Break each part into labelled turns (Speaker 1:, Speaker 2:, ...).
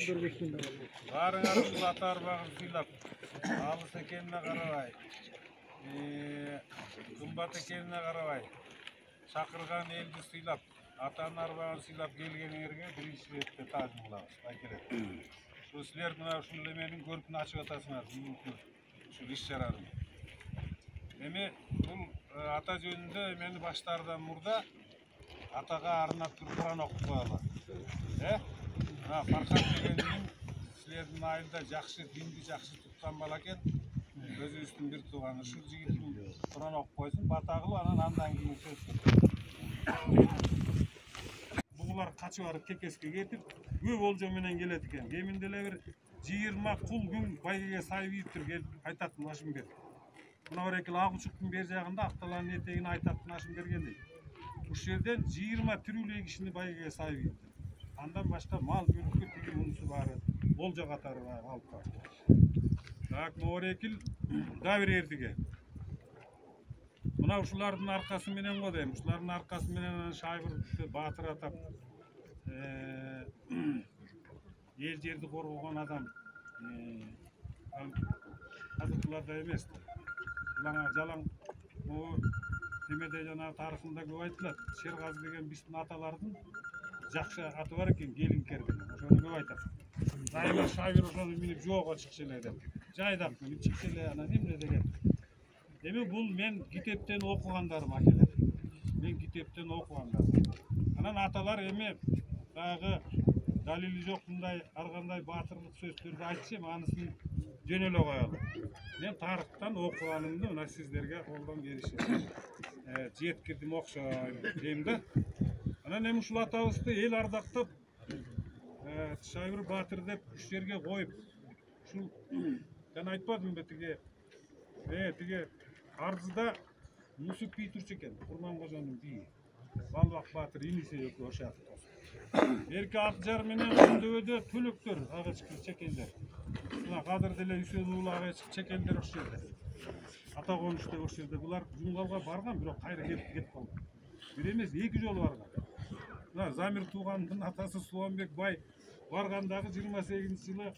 Speaker 1: Barыңарыңыз ата арбағын сыйлап, алыс екеніне қарабай, қымбат екеніне қарабай, шақырған елді сыйлап, атаны арбағын сыйлап келгеніңерге бірінші ретте тағзым қыламыз. Байкелет. Сілер мына ушул эменин көркүн ачып атасыңар, ушул иш-чаранын. Эми бул ата жөнүндө эмени баштаардан мурда атага арнап туруп Куран окуп коелу. Мына Фархат дегенин силердин айылда жакшы динди жакшы туткан бала экен. Өзүбүздүн бир тууганы ушул жигитин Куран окуп койсун, бата кылып, андан кийин сөз. Бугулар качып барып кекеске кетип, көп олжо менен келет экен. Кеминде эле бир 20 кул күн байгеге сайып келип айтатын Ашымбек. Мына орекил Агучуктун бер жагында Акталанын этегине айтатын Ашымберген дейт. Ушул жерден 20 тирүүлей кишини байгеге сайып. Андан башка мал мүлкү тиги мунусу баары олжо катары алып калды. Так, мына орекил да бир эртиге. Мына ушулардын аркасы менен го дейм. Ушулардын аркасы менен Шайбыр баатыр атап эл жерди коргогон адам азыркыларда эмес. Жалаң темеде жана тарыхында көп айтылат. Шергази деген биздин аталардын жакшы аты бар экен, Келинкер деген. Ошону көп айтат. Дайыма Шайбыр ошону минип жоого чыкчу эле деп. Жайдак минип чыкчу эле, анан эмне деген. Эми бул мен китептен окугандарым акелер. Мен китептен окугандарым. Анан аталар эми баягы далили жок мындай ар кандай баатырлык сөздөрдү айтчы, анысын жөн эле коелу. Мен тарыхтан окуганымды мына сиздерге колдон келишим жеткирдим окшойт дейм да. Анан эми ушул атабызды эл ардактап Шайбыр баатыр деп уш жерге коюп, ушул жана айтпадымбы тиги арзыда Нусуп бий турчу экен, Курманкожонун бийи. Балбак баатыр иниси экөө ошояктуу. Эрке Акжар менен Күндөбөдө төлөктөр агачкы чекендер. Мына кадыр деле Үсөн уулу агачкы чекендер ошол жерде. Ата конушта ошол жерде. Булар Жумгалга барган, бирок кайра кетип калган. Бир эмес, 2 жолу барган. Мына Замир туугандын атасы Суланбек бай баргандагы 28-жылы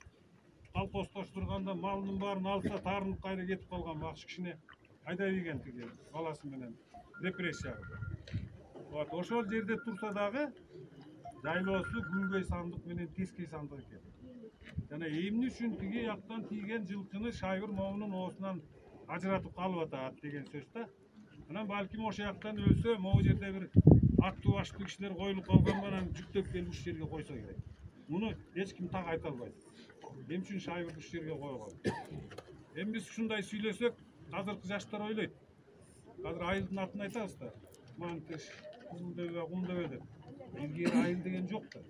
Speaker 1: колхоздоштурганда малынын баарын алса, таарынып кайра кетип калган бакшы кишине айдап ийген тиги баласы менен репрессияга. Вот ошол жерде турса дагы жайлоосу күнгөй сандык менен тескей сандык экен. Жана эмне үчүн тиги жактан тийген жылкыны Шайбыр моунун оосунан ажыратып калып атат деген сөз да. Анан балким ошол жактан өлсө, могу жерде бир аттуу баштуу кишилер коюлуп калган менен жүктөп келип ушул жерге койсо керек. Муну эч ким так айта албайт. Эмне үчүн Шайбырды ушул жерге койгон? Эми биз ушундай сүйлөсөк, азыркы жаштар ойлойт. Азыр айылдын атын айтабыз да. Мантыш, Кумдөбө деп. Илгери айыл деген жок да.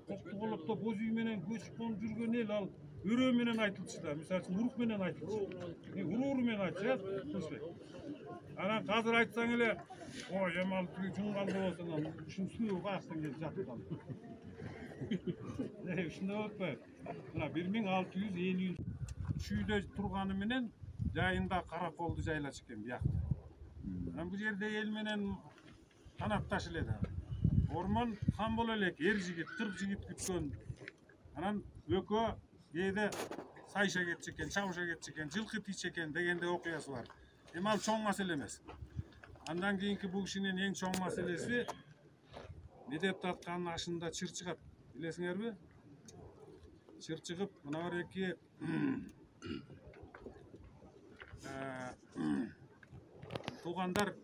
Speaker 1: Коктуголокто боз үй менен көчүп конуп жүргөн эл ал өрөө менен айтылчу да. Мисалы үчүн урук менен айтылчу. Уруу менен айтчу, анан азыр айтсаң эле, ой, эми ал жумгалда болсо, ушун сүйүү баштан келип жатып калды. Ушундай болуп атпайбы? Мына 1650 чүйдө турганы менен жайында Караколду жайлачу экен биякта. Анан бул жерде эл менен канатташ эле да. Ормон хан боло элек, эр жигит, 40 жигит күткөн. Анан экөө кээде сайша кетчү экен, чабыша кетчү экен, жылкы тийчү экен дегенде окуясы бар. Эми ал чоң маселе эмес. Андан кийинки бул кишинин эң чоң маселеси медеп татканын ашында чыр чыгат. Билесиңерби? Чыр чыгып, мына эки туугандар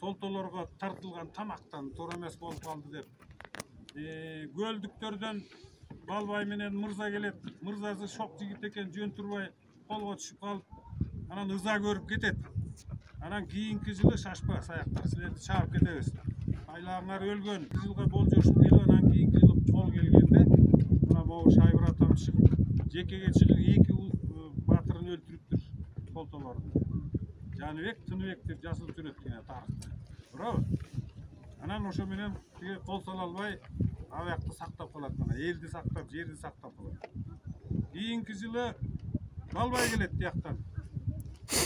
Speaker 1: солтолорго тартылган тамактан туура эмес болуп калды деп. Көлдүктөрдөн Балбай менен мырза келет. Мырзасы шок жигит экен, жөн турбай колго түшүп калып, анан ыза көрүп кетет. Анан кийинки жылы шашпа саяктар силерди чаап кетебиз. Айлаңар өлгөн. 1 жылга болжошуп келип, анан кийинки жылы кол келгенде, мына могу Шайбыр атам чыгып, жекеге чыгып 2 баатырын өлтүрүптүр солтолорду. Жаныбек, Тыныбек деп жазылып жүрөт тарыхта. Туурабы? Анан ошо менен тиги кол сала албай аякты сактап калат, мына элди сактап, жерди сактап калат. Кийинки жылы Балбай келет тияктан.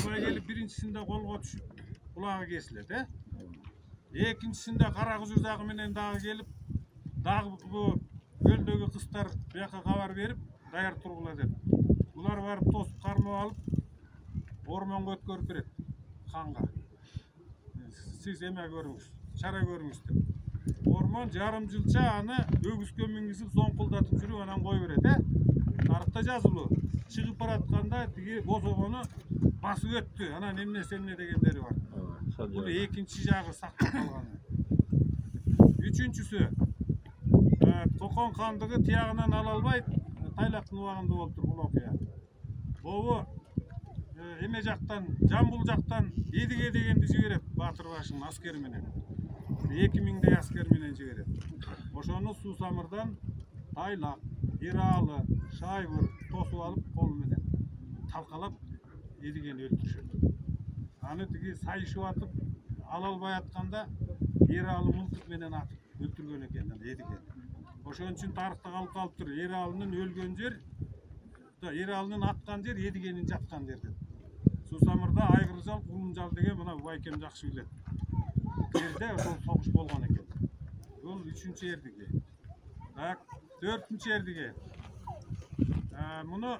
Speaker 1: Балбай келип биринчисинде колго түшүп, кулагы кесилет, Экинчисинде кара кужур дагы менен дагы келип, дагы бу көлдөгү тыстар бияққа хабар беріп даяр тұрғыла деп. Бұлар барып тосып қармап алып орманға өткөрүп береді ханға. Сіз эме көріңіз, шара көріңіз деп. Орман жарым жылча аны өгізге мінгізіп соңқылдатып жүріп анан қой береді. Тарихта жазылу. Шығып баратқанда тиги бозоғоны басып өтті. Анан эмне дегендери бар. Бұл екінші жағы сақтап қалғаны. Üçüncüsü, Kokon хандығы тияғынан ала албай, Тайлақтың уағында болып тұр бұл оқия. Бұл эме жақтан, Жамбыл жақтан Едіге дегенді жібереді Батырбашының аскерменен. 2000'дей аскерменен жібереді. Ошоны Сусамырдан Тайлақ, Ералы, Шайбыр тосып алып қолменен талқалап Едігені өлтірішеді. Аны тиги сайышып атып ала албай атканда Ералы мылтык менен атып өлтүргөн экен Едігені. Ошон үчүн тарыхта калып тур. Ералынын өлгөн жер, Ералынын аткан жер Едігенин жаткан жер деп. Сусамырда Айгыржал, Кулумжал деген мына Байкем жакшы билет. Жерде ошол согуш болгон экен. Бул 3-чү Эрдиге. Так, 4-чү Эрдиге. Муну